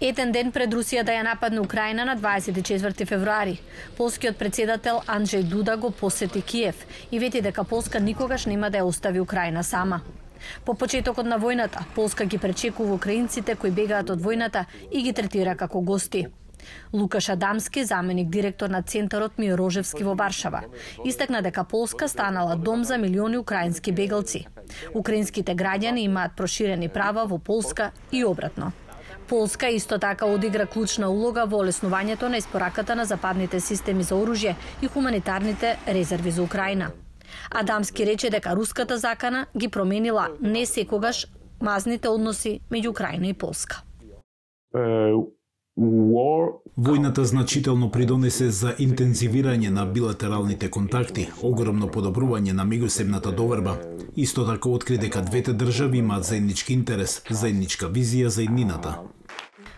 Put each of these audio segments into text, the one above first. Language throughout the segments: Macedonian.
Еден ден пред Русија да ја нападне Украина на 24 февруари, полскиот председател Анджеј Дуда го посети Киев и вети дека Полска никогаш нема да ја остави Украина сама. По почетокот на војната, Полска ги пречекува украинците кои бегаат од војната и ги третира како гости. Лукаш Адамски, заменик директор на Центарот Мирожевски во Варшава, истакна дека Полска станала дом за милиони украински бегалци. Украинските граѓани имаат проширени права во Полска и обратно. Полска исто така одигра клучна улога во олеснувањето на испораката на западните системи за оружје и хуманитарните резерви за Украина. Адамски рече дека руската закана ги променила не секогаш мазните односи меѓу Украина и Полска. Војната значително придонесе за интензивирање на билатералните контакти, огромно подобрување на меѓусебната доверба. Исто така откри дека двете држави имаат заеднички интерес, заедничка визија за иднината.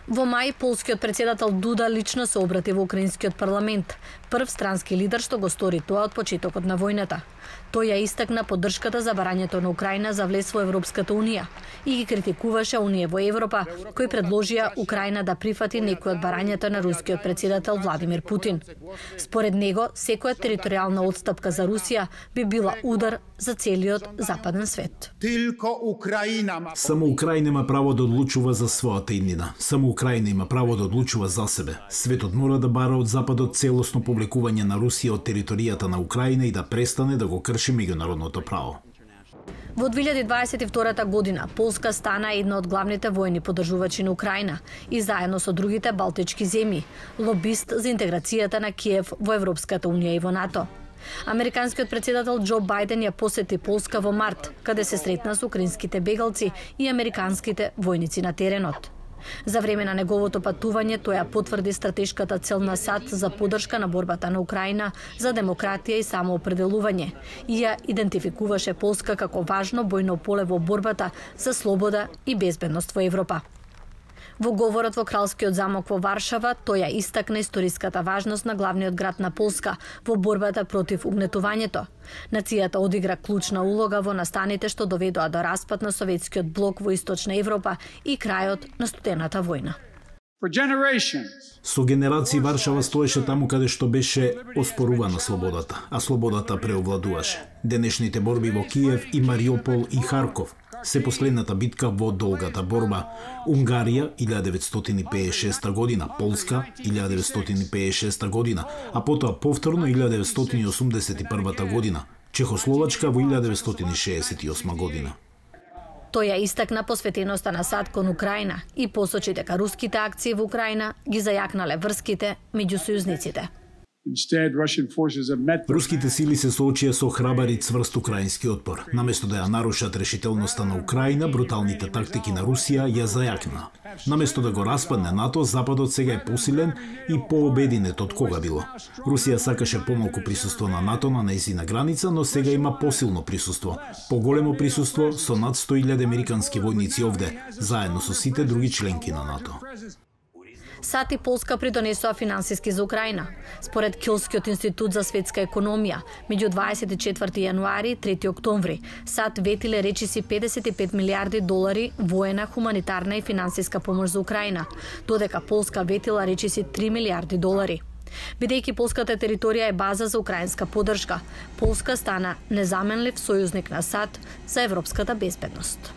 Во мај, полскиот председател Дуда лично се обрати во украинскиот парламент, прв странски лидер што го стори тоа од почетокот на војната. Тој ја истакна поддршката за барањето на Украина за влез во Европската унија и ги критикуваше Унија во Европа, кои предложија Украина да прифати некои од барањата на рускиот председател Владимир Путин. Според него, секоја територијална отстапка за Русија би била удар за целиот западен свет. Само Украина има право да одлучува за својата иднина. Само Украина има право да одлучува за себе. Светот мора да бара од Западот целосно повлекување на Русија од територијата на Украина и да престане да го крши меѓународното право. Во 2022 година Полска стана една од главните војни поддржувачи на Украина и заедно со другите балтички земји, лобист за интеграцијата на Киев во Европската унија и во НАТО. Американскиот председател Џо Бајден ја посети Полска во март, каде се сретна со украинските бегалци и американските војници на теренот. За време на неговото патување тој ја потврди стратешката цел на САД за поддршка на борбата на Украина за демократија и самоопределување и ја идентификуваше Полска како важно бојно поле во борбата за слобода и безбедност во Европа. Во говорот во Кралскиот замок во Варшава, тој ја истакна историската важност на главниот град на Полска во борбата против угнетувањето. Нацијата одигра клучна улога во настаните што доведоа до распад на советскиот блок во Источна Европа и крајот на студената војна. Со генерации Варшава стоеше таму каде што беше оспорувана слободата, а слободата преовладуваше. Денешните борби во Киев и Мариупол и Харков се последната битка во долгата борба. Унгарија 1956 година, Полска 1956 година, а потоа повторно 1981 година, Чехословачка во 1968 година. Тој ја истакна посветеноста на САД кон Украина и посочи дека руските акции во Украина ги зајакнале врските меѓу сојузниците. Руските сили се соочија со храбар и цврст украински отпор. Наместо да ја нарушат решителноста на Украина, бруталните тактики на Русија ја зајакна. Наместо да го распадне НАТО, Западот сега е посилен и пообединет од кога било. Русија сакаше помалку присуство на НАТО на нејзина граница, но сега има посилно присуство. Поголемо присуство со над 100.000 американски војници овде, заедно со сите други членки на НАТО. САД и Полска придонесоа финансиски за Украина. Според Килскиот институт за светска економија, меѓу 24 јануари и 3 октомври, САД ветиле речиси 55 милиарди долари воена, хуманитарна и финансиска помош за Украина, додека Полска ветила речиси 3 милиарди долари. Бидејќи полската територија е база за украинска поддршка, Полска стана незаменлив сојузник на САД за европската безбедност.